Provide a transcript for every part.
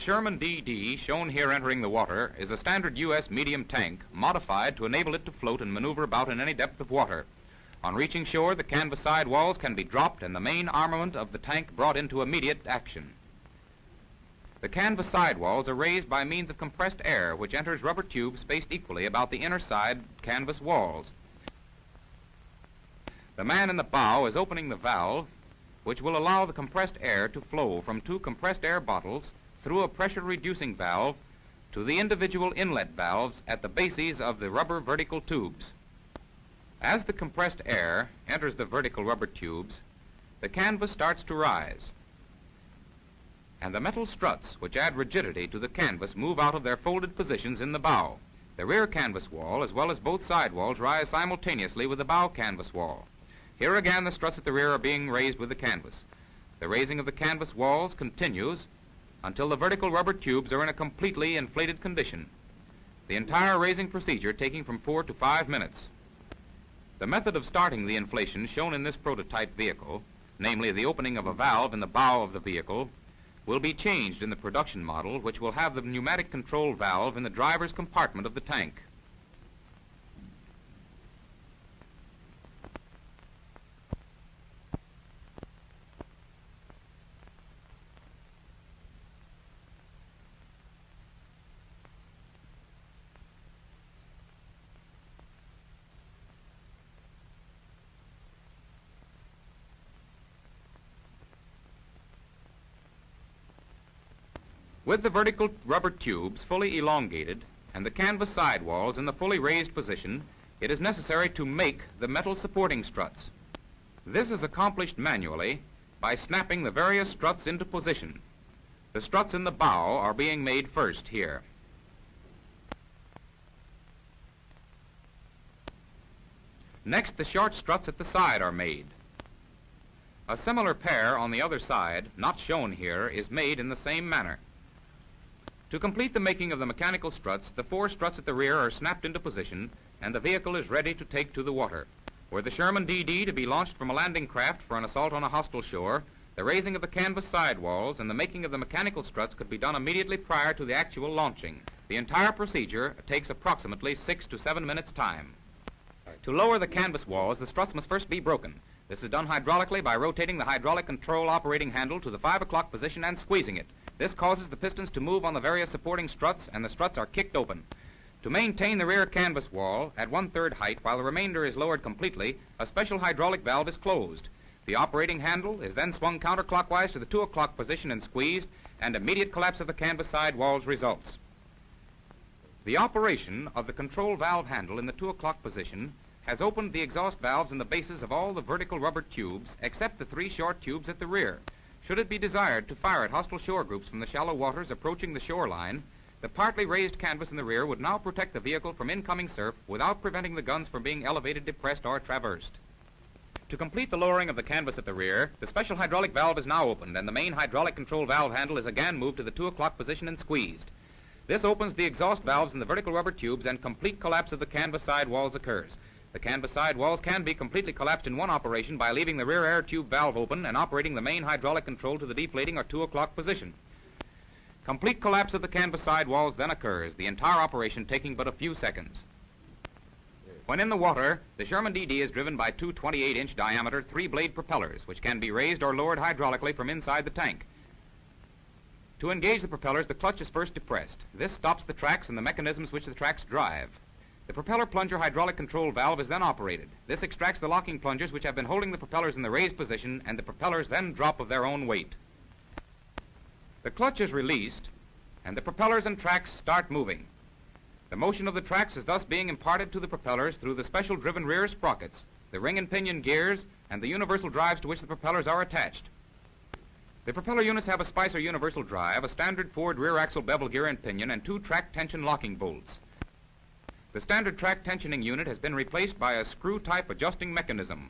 Sherman DD, shown here entering the water, is a standard U.S. medium tank modified to enable it to float and maneuver about in any depth of water. On reaching shore, the canvas side walls can be dropped and the main armament of the tank brought into immediate action. The canvas side walls are raised by means of compressed air, which enters rubber tubes spaced equally about the inner side canvas walls. The man in the bow is opening the valve, which will allow the compressed air to flow from two compressed air bottles through a pressure-reducing valve to the individual inlet valves at the bases of the rubber vertical tubes. As the compressed air enters the vertical rubber tubes, the canvas starts to rise, and the metal struts, which add rigidity to the canvas, move out of their folded positions in the bow. The rear canvas wall, as well as both side walls, rise simultaneously with the bow canvas wall. Here again, the struts at the rear are being raised with the canvas. The raising of the canvas walls continues until the vertical rubber tubes are in a completely inflated condition, the entire raising procedure taking from 4 to 5 minutes. The method of starting the inflation shown in this prototype vehicle, namely the opening of a valve in the bow of the vehicle, will be changed in the production model, which will have the pneumatic control valve in the driver's compartment of the tank. With the vertical rubber tubes fully elongated and the canvas side walls in the fully raised position, it is necessary to make the metal supporting struts. This is accomplished manually by snapping the various struts into position. The struts in the bow are being made first here. Next, the short struts at the side are made. A similar pair on the other side, not shown here, is made in the same manner. To complete the making of the mechanical struts, the 4 struts at the rear are snapped into position, and the vehicle is ready to take to the water. Were the Sherman DD to be launched from a landing craft for an assault on a hostile shore, the raising of the canvas side walls and the making of the mechanical struts could be done immediately prior to the actual launching. The entire procedure takes approximately 6 to 7 minutes' time. To lower the canvas walls, the struts must first be broken. This is done hydraulically by rotating the hydraulic control operating handle to the 5 o'clock position and squeezing it. This causes the pistons to move on the various supporting struts, and the struts are kicked open. To maintain the rear canvas wall at 1/3 height while the remainder is lowered completely, a special hydraulic valve is closed. The operating handle is then swung counterclockwise to the 2 o'clock position and squeezed, and immediate collapse of the canvas side walls results. The operation of the control valve handle in the 2 o'clock position has opened the exhaust valves in the bases of all the vertical rubber tubes except the 3 short tubes at the rear. Should it be desired to fire at hostile shore groups from the shallow waters approaching the shoreline, the partly raised canvas in the rear would now protect the vehicle from incoming surf without preventing the guns from being elevated, depressed, or traversed. To complete the lowering of the canvas at the rear, the special hydraulic valve is now opened, and the main hydraulic control valve handle is again moved to the 2 o'clock position and squeezed. This opens the exhaust valves in the vertical rubber tubes, and complete collapse of the canvas side walls occurs. The canvas side walls can be completely collapsed in one operation by leaving the rear air tube valve open and operating the main hydraulic control to the deflating or 2 o'clock position. Complete collapse of the canvas side walls then occurs, the entire operation taking but a few seconds. When in the water, the Sherman DD is driven by 2 28-inch diameter 3-blade propellers, which can be raised or lowered hydraulically from inside the tank. To engage the propellers, the clutch is first depressed. This stops the tracks and the mechanisms which the tracks drive. The propeller plunger hydraulic control valve is then operated. This extracts the locking plungers which have been holding the propellers in the raised position, and the propellers then drop of their own weight. The clutch is released, and the propellers and tracks start moving. The motion of the tracks is thus being imparted to the propellers through the special driven rear sprockets, the ring and pinion gears, and the universal drives to which the propellers are attached. The propeller units have a Spicer universal drive, a standard Ford rear axle bevel gear and pinion, and 2 track tension locking bolts. The standard track tensioning unit has been replaced by a screw-type adjusting mechanism.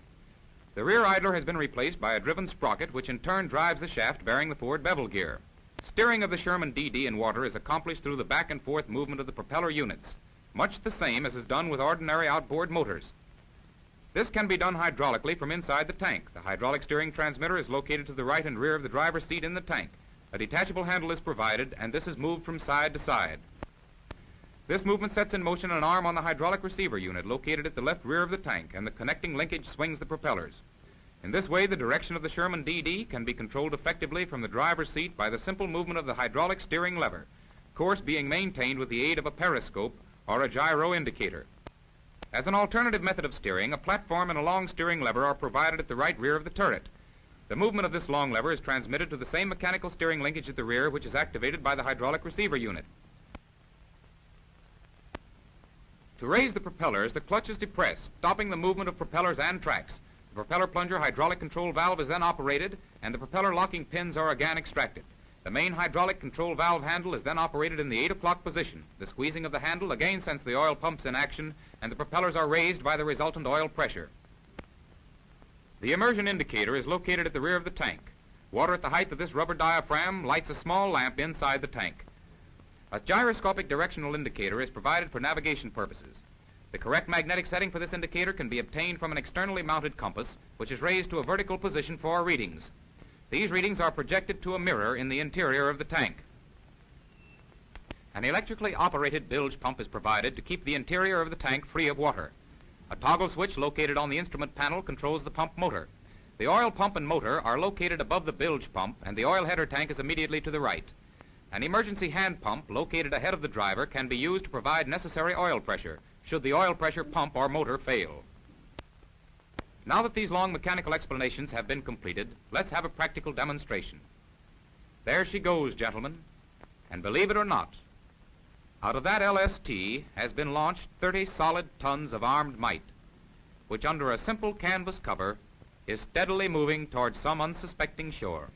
The rear idler has been replaced by a driven sprocket, which in turn drives the shaft bearing the Ford bevel gear. Steering of the Sherman DD in water is accomplished through the back and forth movement of the propeller units, much the same as is done with ordinary outboard motors. This can be done hydraulically from inside the tank. The hydraulic steering transmitter is located to the right and rear of the driver's seat in the tank. A detachable handle is provided, and this is moved from side to side. This movement sets in motion an arm on the hydraulic receiver unit located at the left rear of the tank, and the connecting linkage swings the propellers. In this way, the direction of the Sherman DD can be controlled effectively from the driver's seat by the simple movement of the hydraulic steering lever, course being maintained with the aid of a periscope or a gyro indicator. As an alternative method of steering, a platform and a long steering lever are provided at the right rear of the turret. The movement of this long lever is transmitted to the same mechanical steering linkage at the rear, which is activated by the hydraulic receiver unit. To raise the propellers, the clutch is depressed, stopping the movement of propellers and tracks. The propeller plunger hydraulic control valve is then operated, and the propeller locking pins are again extracted. The main hydraulic control valve handle is then operated in the 8 o'clock position. The squeezing of the handle again sends the oil pumps in action, and the propellers are raised by the resultant oil pressure. The immersion indicator is located at the rear of the tank. Water at the height of this rubber diaphragm lights a small lamp inside the tank. A gyroscopic directional indicator is provided for navigation purposes. The correct magnetic setting for this indicator can be obtained from an externally mounted compass, which is raised to a vertical position for readings. These readings are projected to a mirror in the interior of the tank. An electrically operated bilge pump is provided to keep the interior of the tank free of water. A toggle switch located on the instrument panel controls the pump motor. The oil pump and motor are located above the bilge pump, and the oil header tank is immediately to the right. An emergency hand pump located ahead of the driver can be used to provide necessary oil pressure should the oil pressure pump or motor fail. Now that these long mechanical explanations have been completed, let's have a practical demonstration. There she goes, gentlemen. And believe it or not, out of that LST has been launched 30 solid tons of armed might, which under a simple canvas cover is steadily moving towards some unsuspecting shore.